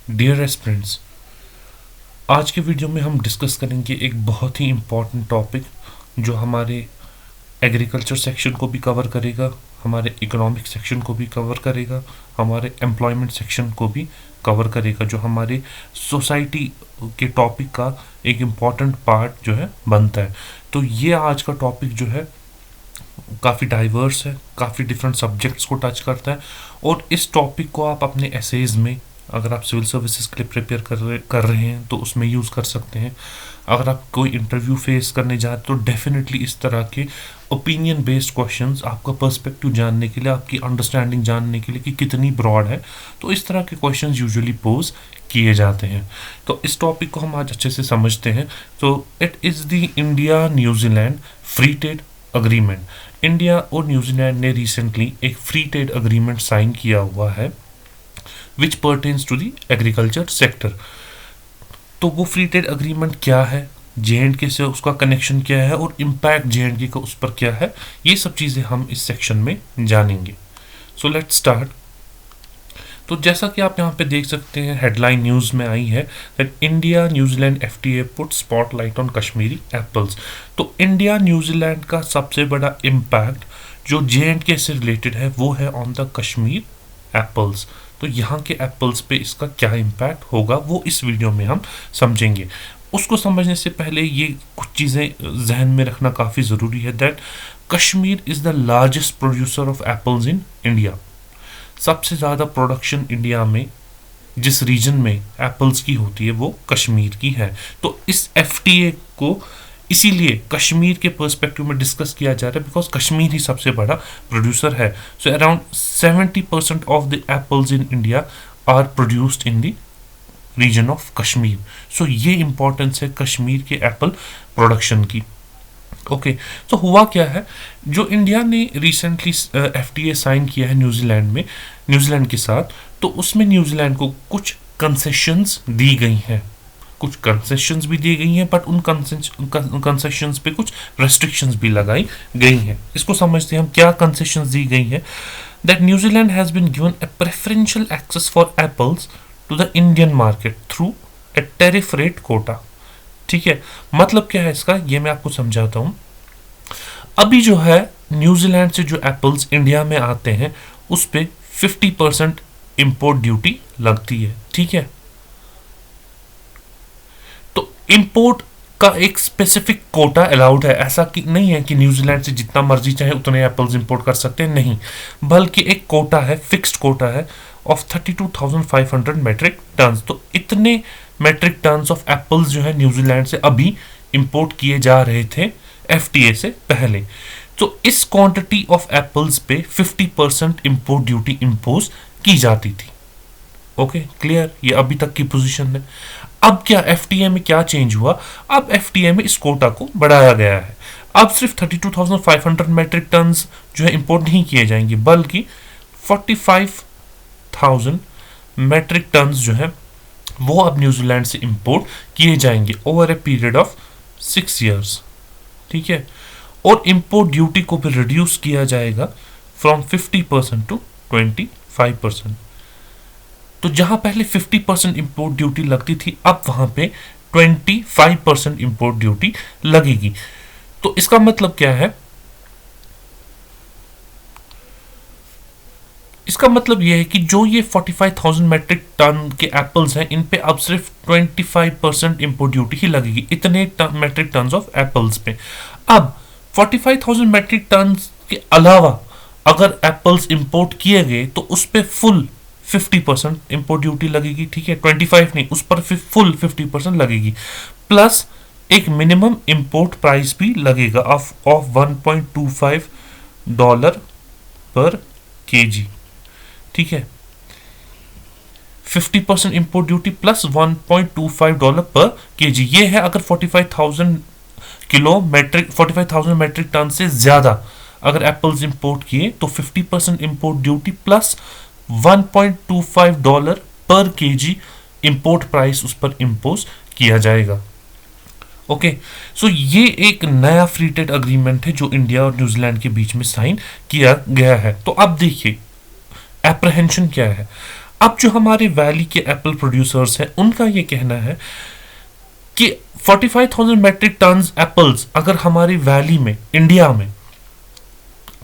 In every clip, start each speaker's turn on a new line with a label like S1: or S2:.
S1: Dear aspirants, आज के video में हम डिस्कस करेंगे एक बहुत ही इम्पॉर्टेंट टॉपिक जो हमारे एग्रीकल्चर सेक्शन को भी कवर करेगा, हमारे इकोनॉमिक सेक्शन को भी कवर करेगा, हमारे एम्प्लॉयमेंट सेक्शन को भी कवर करेगा, जो हमारे सोसाइटी के टॉपिक का एक इम्पॉर्टेंट पार्ट जो है बनता है। तो ये आज का टॉपिक जो है काफ़ी डाइवर्स है, काफ़ी डिफरेंट सब्जेक्ट्स को टच करता है और इस टॉपिक को आप अपने एसेज में, अगर आप सिविल सर्विसेज के लिए प्रिपेयर कर रहे हैं तो उसमें यूज़ कर सकते हैं। अगर आप कोई इंटरव्यू फेस करने जा रहे हैं तो डेफिनेटली इस तरह के ओपिनियन बेस्ड क्वेश्चंस, आपका पर्सपेक्टिव जानने के लिए, आपकी अंडरस्टैंडिंग जानने के लिए कि कितनी ब्रॉड है, तो इस तरह के क्वेश्चंस यूजुअली पोज किए जाते हैं। तो इस टॉपिक को हम आज अच्छे से समझते हैं। तो it is the India New Zealand free trade agreement. India और न्यूजीलैंड ने रिसेंटली एक फ्री ट्रेड अग्रीमेंट साइन किया हुआ है which pertains to the agriculture sector. तो वो फ्री ट्रेड अग्रीमेंट क्या है, जे.एंड.के से उसका कनेक्शन क्या है और इम्पैक्ट जे.एंड.के का उस पर क्या है, ये सब चीज़ें हम इस सेक्शन में जानेंगे। So let's start. तो जैसा कि आप यहाँ पे देख सकते हैं, हेडलाइन न्यूज़ में आई है that India New Zealand FTA put spotlight on Kashmiri apples. तो इंडिया न्यूजीलैंड का सबसे बड़ा इम्पैक्ट जो जे.एंड.के से रिलेटेड है वो है ऑन द कश्मीर एप्पल्स। तो यहाँ के एप्पल्स पे इसका क्या इम्पैक्ट होगा वो इस वीडियो में हम समझेंगे। उसको समझने से पहले ये कुछ चीज़ें जहन में रखना काफ़ी ज़रूरी है that Kashmir is the largest producer of apples in India. सबसे ज़्यादा प्रोडक्शन इंडिया में जिस रीजन में एप्पल्स की होती है वो कश्मीर की है। तो इस एफटीए को इसीलिए कश्मीर के पर्सपेक्टिव में डिस्कस किया जा रहा है बिकॉज कश्मीर ही सबसे बड़ा प्रोड्यूसर है। So around 70% of the apples in India are produced in the region of Kashmir. सो ये इंपॉर्टेंस है कश्मीर के एप्पल प्रोडक्शन की। ओके, तो हुआ क्या है, जो इंडिया ने रिसेंटली एफटीए साइन किया है न्यूजीलैंड के साथ, तो उसमें न्यूजीलैंड को कुछ कंसेशंस दी गई हैं, कुछ कंसेशंस भी दी गई हैं, बट उन कंसेशंस पे कुछ रेस्ट्रिक्शंस भी लगाई गई हैं। इसको समझते हैं हम, क्या कंसेशंस दी गई हैं। That New Zealand has been given a preferential access for apples to the Indian market through a tariff rate quota. ठीक है, मतलब क्या है इसका, ये मैं आपको समझाता हूँ। अभी जो है न्यूजीलैंड से जो एप्पल्स इंडिया में आते हैं उस पे 50% इंपोर्ट ड्यूटी लगती है। ठीक है, तो इंपोर्ट का एक स्पेसिफिक कोटा अलाउड है। ऐसा कि नहीं है कि न्यूजीलैंड से जितना मर्जी चाहे उतने एप्पल्स इंपोर्ट कर सकते हैं, नहीं, बल्कि एक कोटा है, फिक्स्ड कोटा है ऑफ 32,500 मेट्रिक टन्स। तो इतने मेट्रिक टन्स ऑफ एप्पल्स जो है न्यूजीलैंड से अभी इंपोर्ट किए जा रहे थे एफटीए से पहले। तो इस क्वांटिटी ऑफ एप्पल्स पे 50% इंपोर्ट ड्यूटी इंपोज की जाती थी। ओके, क्लियर, ये अभी तक की पोजीशन है। अब क्या एफटीए में क्या चेंज हुआ, अब एफटीए में इस कोटा को बढ़ाया गया है। अब सिर्फ 32,500 मेट्रिक टन्स जो है इंपोर्ट नहीं किए जाएंगे, बल्कि 45,000 मेट्रिक टन्स जो है वो अब न्यूजीलैंड से इंपोर्ट किए जाएंगे over a period of 6 years। ठीक है, और इंपोर्ट ड्यूटी को भी रिड्यूस किया जाएगा फ्रॉम 50% टू 25%। तो जहां पहले 50% इंपोर्ट ड्यूटी लगती थी, अब वहां पे 25% इंपोर्ट ड्यूटी लगेगी। तो इसका मतलब क्या है, इसका मतलब यह है कि जो ये 45,000 मेट्रिक टन के एप्पल्स हैं, इन पे अब सिर्फ 25% इंपोर्ट ड्यूटी ही लगेगी, इतने मेट्रिक टन्स ऑफ एप्पल्स पे। अब 45,000 मेट्रिक टन्स के अलावा अगर एप्पल्स इंपोर्ट किए गए तो उस पे फुल 50% इंपोर्ट ड्यूटी लगेगी। ठीक है, 25 नहीं, उस पर फुल 50% लगेगी, प्लस एक मिनिमम इंपोर्ट प्राइस भी लगेगा ऑफ $1.25 पर केजी। ठीक है, 50% इंपोर्ट ड्यूटी प्लस $1.25 पर केजी। ये है अगर 45,000 मेट्रिक टन से ज्यादा अगर एप्पल्स इंपोर्ट किए तो 50% इंपोर्ट ड्यूटी प्लस $1.25 पर केजी इंपोर्ट प्राइस उस पर इंपोज किया जाएगा। ओके, सो ये एक नया फ्री ट्रेड अग्रीमेंट है जो इंडिया और न्यूजीलैंड के बीच में साइन किया गया है। तो अब देखिए एप्रहेंशन क्या है। अब जो हमारे वैली के एप्पल प्रोड्यूसर्स हैं उनका ये कहना है कि 45,000 मेट्रिक टन एप्पल्स अगर हमारी वैली में,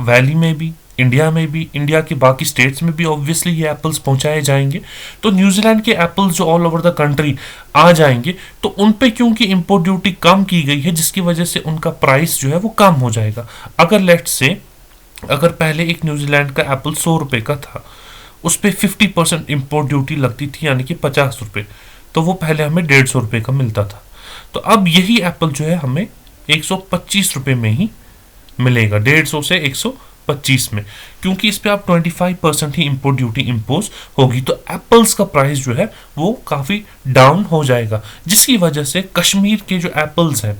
S1: वैली में भी, इंडिया में भी, इंडिया के बाकी स्टेट्स में भी ऑब्वियसली ये एप्पल्स पहुंचाए जाएंगे, तो न्यूजीलैंड के एप्पल्स जो ऑल ओवर द कंट्री आ जाएंगे, तो उन पे क्योंकि इंपोर्ट ड्यूटी कम की गई है, जिसकी वजह से उनका प्राइस जो है वो कम हो जाएगा। अगर लेट्स से अगर पहले एक न्यूजीलैंड का एप्पल 100 रुपये का था, उस पर 50% इम्पोर्ट ड्यूटी लगती थी, यानी कि 50 रुपये, तो वो पहले हमें 150 रुपये का मिलता था। तो अब यही एप्पल जो है हमें 125 रुपये में ही मिलेगा, 150 से 125 में, क्योंकि इस पे आप 25% ही इम्पोर्ट ड्यूटी इम्पोज होगी। तो एप्पल्स का प्राइस जो है वो काफ़ी डाउन हो जाएगा, जिसकी वजह से कश्मीर के जो एप्पल्स हैं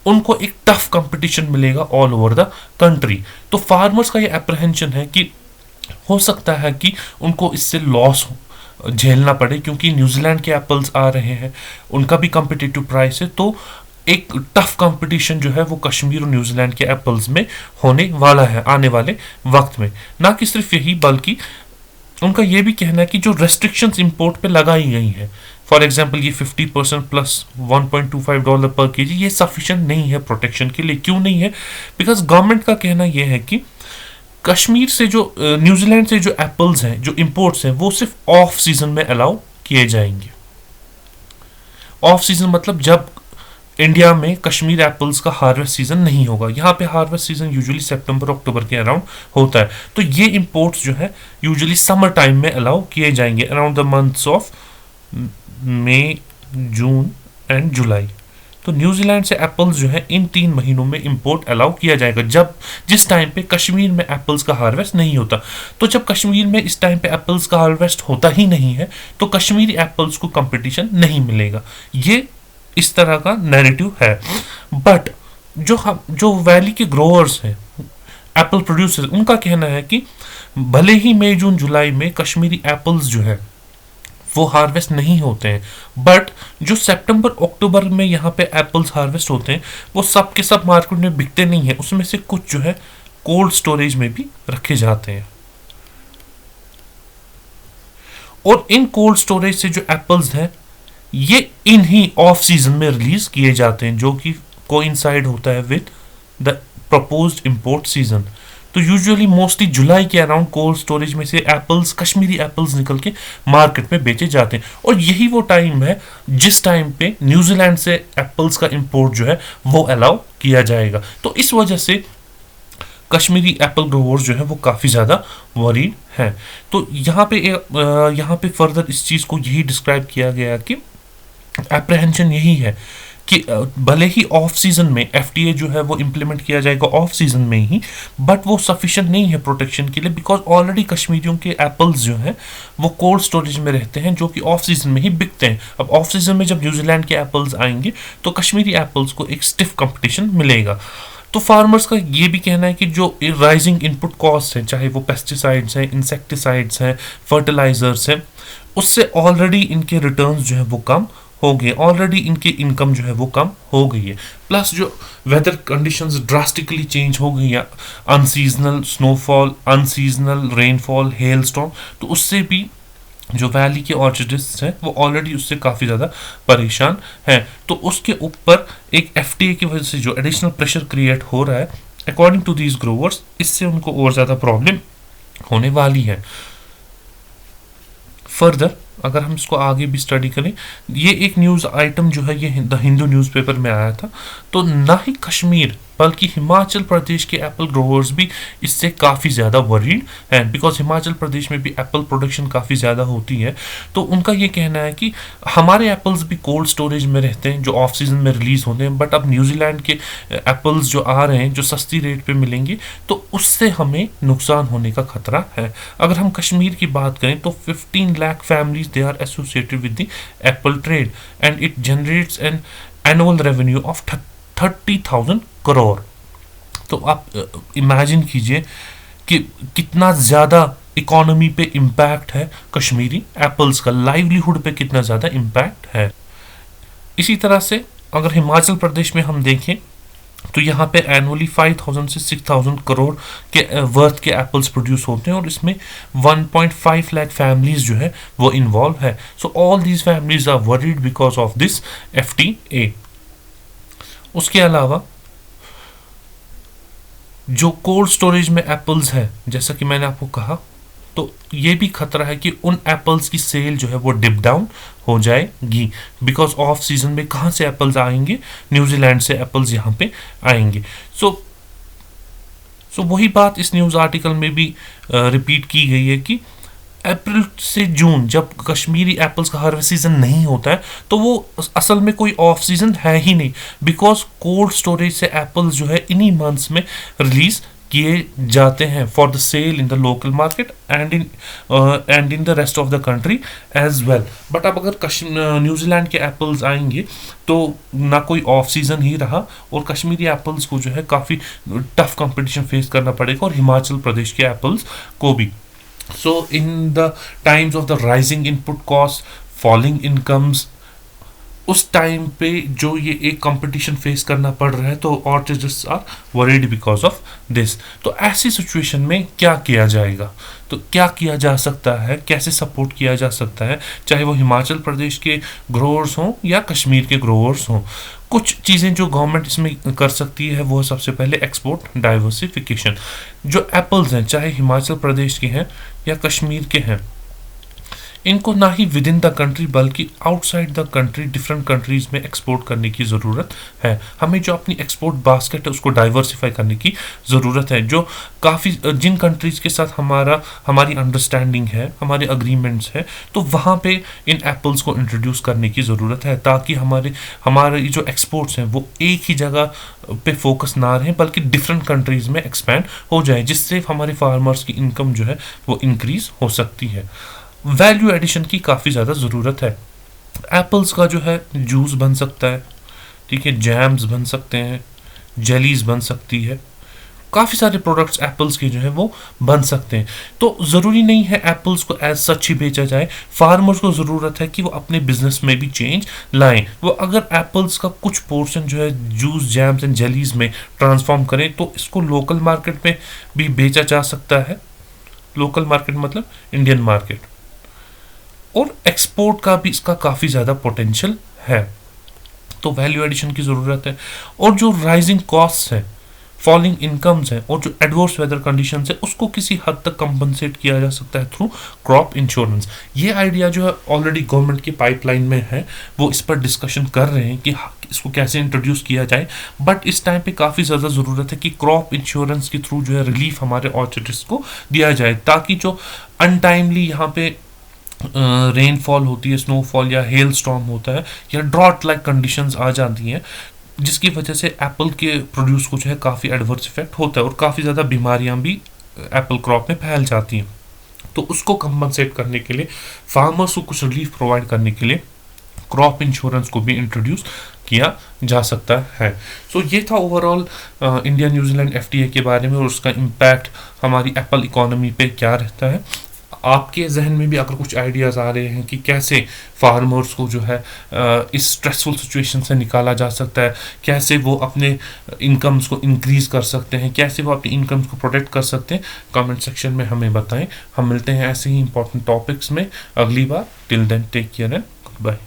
S1: उनको एक टफ कंपटीशन मिलेगा ऑल ओवर द कंट्री। तो फार्मर्स का ये अप्रहेंशन है कि हो सकता है कि उनको इससे लॉस झेलना पड़े, क्योंकि न्यूजीलैंड के एप्पल्स आ रहे हैं, उनका भी कम्पिटिटिव प्राइस है, तो एक टफ कंपटीशन जो है वो कश्मीर और न्यूजीलैंड के एप्पल्स में होने वाला है आने वाले वक्त में। ना कि सिर्फ यही, बल्कि उनका ये भी कहना है कि जो रेस्ट्रिक्शंस इंपोर्ट पे लगाई गई हैं, फॉर एग्जांपल ये 50% प्लस $1.25 पर केजी, ये सफिशिएंट नहीं है प्रोटेक्शन के लिए। क्यों नहीं है? बिकॉज गवर्नमेंट का कहना ये है कि कश्मीर से जो न्यूजीलैंड से जो एप्पल्स हैं, जो इंपोर्ट्स हैं, वो सिर्फ ऑफ सीजन में अलाउ किए जाएंगे। ऑफ सीजन मतलब जब इंडिया में कश्मीर एप्पल्स का हार्वेस्ट सीजन नहीं होगा। यहाँ पे हार्वेस्ट सीजन यूजुअली सितंबर अक्टूबर के अराउंड होता है, तो ये इंपोर्ट्स जो है यूजुअली समर टाइम में अलाउ किए जाएंगे, around the months of May, June and July. तो न्यूजीलैंड से एप्पल्स जो है इन 3 महीनों में इंपोर्ट अलाउ किया जाएगा, जिस टाइम पे कश्मीर में एप्पल्स का हार्वेस्ट नहीं होता। तो जब कश्मीर में इस टाइम पे एप्पल्स का हार्वेस्ट होता ही नहीं है, तो कश्मीरी एप्पल्स को कंपटीशन नहीं मिलेगा। ये इस तरह का नैरेटिव है। बट जो वैली के ग्रोअर्स हैं, एप्पल प्रोड्यूसर्स, उनका कहना है कि भले ही मई, जून, जुलाई में कश्मीरी एप्पल्स जो है वो हार्वेस्ट नहीं होते हैं, बट जो सितंबर अक्टूबर में यहाँ पे एप्पल्स हार्वेस्ट होते हैं वो सब के सब मार्केट में बिकते नहीं है, उसमें से कुछ जो है कोल्ड स्टोरेज में भी रखे जाते हैं, और इन कोल्ड स्टोरेज से जो एप्पल्स हैं ये इन्हीं ऑफ सीजन में रिलीज किए जाते हैं, जो कि कोइंसाइड होता है with the proposed import season. तो यूजुअली मोस्टली जुलाई के अराउंड कोल्ड स्टोरेज में से एप्पल्स, कश्मीरी एप्पल्स निकल के मार्केट में बेचे जाते हैं, और यही वो टाइम है जिस टाइम पे न्यूजीलैंड से एप्पल्स का इंपोर्ट जो है वो अलाउ किया जाएगा। तो इस वजह से कश्मीरी एप्पल ग्रोवर्स जो है वो काफ़ी ज़्यादा वरीड हैं। तो यहाँ पे फर्दर इस चीज़ को यही डिस्क्राइब किया गया कि एप्रहेंशन यही है कि भले ही ऑफ सीजन में एफटीए जो है वो इम्प्लीमेंट किया जाएगा ऑफ सीजन में ही, बट वो सफिशिएंट नहीं है प्रोटेक्शन के लिए, बिकॉज ऑलरेडी कश्मीरियों के एप्पल्स जो हैं वो कोल्ड स्टोरेज में रहते हैं, जो कि ऑफ सीजन में ही बिकते हैं। अब ऑफ सीजन में जब न्यूजीलैंड के एप्पल्स आएंगे तो कश्मीरी एप्पल्स को एक स्टिफ कंपटीशन मिलेगा। तो फार्मर्स का ये भी कहना है कि जो राइजिंग इनपुट कॉस्ट है, चाहे वो पेस्टिसाइड्स हैं, इंसेक्टिसाइड्स हैं, फर्टिलाइजर्स हैं, उससे ऑलरेडी इनके रिटर्न्स जो है वो कम हो गए, ऑलरेडी इनकी इनकम जो है वो कम हो गई है। प्लस जो वेदर कंडीशंस ड्रास्टिकली चेंज हो गई हैं, unseasonal snowfall, unseasonal rainfall, hello storm, तो उससे भी जो वैली के ऑर्चर्डिस्ट हैं वो ऑलरेडी उससे काफ़ी ज़्यादा परेशान हैं। तो उसके ऊपर एक एफटीए की वजह से जो एडिशनल प्रेशर क्रिएट हो रहा है अकॉर्डिंग टू दीज ग्रोवर्स, इससे उनको और ज़्यादा प्रॉब्लम होने वाली है। फर्दर अगर हम इसको आगे भी स्टडी करें, ये एक न्यूज़ आइटम जो है ये द हिंदू न्यूज़पेपर में आया था, तो ना ही कश्मीर बल्कि हिमाचल प्रदेश के एप्पल ग्रोवर्स भी इससे काफ़ी ज़्यादा वरीड हैं, बिकॉज हिमाचल प्रदेश में भी एप्पल प्रोडक्शन काफ़ी ज़्यादा होती है। तो उनका ये कहना है कि हमारे एप्पल्स भी कोल्ड स्टोरेज में रहते हैं जो ऑफ सीजन में रिलीज़ होते हैं, बट अब न्यूजीलैंड के एप्पल्स जो आ रहे हैं जो सस्ती रेट पे मिलेंगे, तो उससे हमें नुकसान होने का खतरा है। अगर हम कश्मीर की बात करें तो 15 lakh families they are associated with the apple trade and it generates an annual revenue of 30,000 crore. तो आप इमेजिन कीजिए कि कितना ज़्यादा इकोनॉमी पे इम्पैक्ट है कश्मीरी एप्पल्स का, लाइवलीहुड पे कितना ज़्यादा इम्पैक्ट है। इसी तरह से अगर हिमाचल प्रदेश में हम देखें तो यहाँ पे एनुअली 5000 से 6000 करोड़ के वर्थ के एप्पल्स प्रोड्यूस होते हैं और इसमें 1.5 लाख फैमिलीज जो है वो इन्वॉल्व है. So all these families are worried because of this FTA. उसके अलावा जो कोल्ड स्टोरेज में एप्पल्स है, जैसा कि मैंने आपको कहा, तो ये भी खतरा है कि उन एप्पल्स की सेल जो है वो डिप डाउन हो जाएगी बिकॉज ऑफ सीजन में कहाँ से एप्पल्स आएंगे, न्यूजीलैंड से एप्पल्स यहाँ पे आएंगे. सो वही बात इस न्यूज़ आर्टिकल में भी रिपीट की गई है कि अप्रैल से जून जब कश्मीरी एप्पल्स का हार्वेस्ट सीजन नहीं होता है तो वो असल में कोई ऑफ सीजन है ही नहीं बिकॉज कोल्ड स्टोरेज से एप्पल्स जो है इन्हीं मंथ्स में रिलीज किए जाते हैं for the sale in the local market and in the rest of the country as well. But अब अगर न्यूजीलैंड के एप्पल्स आएंगे तो ना कोई ऑफ सीजन ही रहा और कश्मीरी एप्पल्स को जो है काफ़ी टफ कंपटीशन फेस करना पड़ेगा और हिमाचल प्रदेश के एप्पल्स को भी. So in the times of the rising input costs, falling incomes, उस टाइम पे जो ये एक कंपटीशन फेस करना पड़ रहा है तो orchards are worried because of this. तो ऐसी सिचुएशन में क्या किया जाएगा, तो क्या किया जा सकता है, कैसे सपोर्ट किया जा सकता है, चाहे वो हिमाचल प्रदेश के ग्रोअर्स हों या कश्मीर के ग्रोअर्स हों. कुछ चीज़ें जो गवर्नमेंट इसमें कर सकती है वो सबसे पहले एक्सपोर्ट डाइवर्सिफिकेशन. जो एप्पल्स हैं चाहे हिमाचल प्रदेश के हैं या कश्मीर के हैं, इनको ना ही विद इन द कंट्री बल्कि outside the country different countries में एक्सपोर्ट करने की ज़रूरत है. हमें जो अपनी एक्सपोर्ट बास्केट है उसको डाइवर्सिफाई करने की ज़रूरत है. जो काफ़ी जिन कंट्रीज़ के साथ हमारी अंडरस्टैंडिंग है, हमारे अग्रीमेंट्स है, तो वहाँ पे इन एप्पल्स को इंट्रोड्यूस करने की ज़रूरत है ताकि हमारे जो एक्सपोर्ट्स हैं वो एक ही जगह पे फोकस ना रहें बल्कि डिफरेंट कंट्रीज़ में एक्सपैंड हो जाए, जिससे हमारे फार्मर्स की इनकम जो है वो इंक्रीज़ हो सकती है. वैल्यू एडिशन की काफ़ी ज़्यादा ज़रूरत है. एप्पल्स का जो है जूस बन सकता है, ठीक है, जैम्स बन सकते हैं, जेलीज बन सकती है, काफ़ी सारे प्रोडक्ट्स एप्पल्स के जो है वो बन सकते हैं. तो ज़रूरी नहीं है एप्पल्स को एज सच ही बेचा जाए. फार्मर्स को ज़रूरत है कि वो अपने बिजनेस में भी चेंज लाएं. वो अगर एप्पल्स का कुछ पोर्शन जो है जूस, जैम्स एंड जेलीज में ट्रांसफॉर्म करें तो इसको लोकल मार्केट में भी बेचा जा सकता है. लोकल मार्केट मतलब इंडियन मार्केट, और एक्सपोर्ट का भी इसका काफ़ी ज़्यादा पोटेंशियल है. तो वैल्यू एडिशन की ज़रूरत है. और जो राइजिंग कॉस्ट है, फॉलिंग इनकम्स है और जो एडवर्स वेदर कंडीशंस है उसको किसी हद तक कंपनसेट किया जा सकता है थ्रू क्रॉप इंश्योरेंस. ये आइडिया जो है ऑलरेडी गवर्नमेंट की पाइपलाइन में है, वो इस पर डिस्कशन कर रहे हैं कि इसको कैसे इंट्रोड्यूस किया जाए. बट इस टाइम पे काफ़ी ज़्यादा ज़रूरत है कि क्रॉप इंश्योरेंस के थ्रू जो है रिलीफ हमारे ऑर्चर्डिस्ट को दिया जाए ताकि जो अनटाइमली यहाँ पे रेनफॉल होती है, स्नोफॉल या हेल स्टॉर्म होता है या ड्रॉट लाइक कंडीशंस आ जाती हैं, जिसकी वजह से एप्पल के प्रोड्यूस को जो है काफ़ी एडवर्स इफेक्ट होता है और काफ़ी ज़्यादा बीमारियां भी एप्पल क्रॉप में फैल जाती हैं. तो उसको कंपनसेट करने के लिए, फार्मर्स को कुछ रिलीफ प्रोवाइड करने के लिए क्रॉप इंश्योरेंस को भी इंट्रोड्यूस किया जा सकता है. सो ये था ओवरऑल इंडिया न्यूजीलैंड FTA के बारे में और उसका इम्पैक्ट हमारी एप्पल इकोनॉमी पे क्या रहता है. आपके जहन में भी अगर कुछ आइडियाज़ आ रहे हैं कि कैसे फार्मर्स को जो है इस स्ट्रेसफुल सिचुएशन से निकाला जा सकता है, कैसे वो अपने इनकम्स को इंक्रीज़ कर सकते हैं, कैसे वो अपनी इनकम्स को प्रोटेक्ट कर सकते हैं, कमेंट सेक्शन में हमें बताएं. हम मिलते हैं ऐसे ही इंपॉर्टेंट टॉपिक्स में अगली बार. Till then take care and good bye.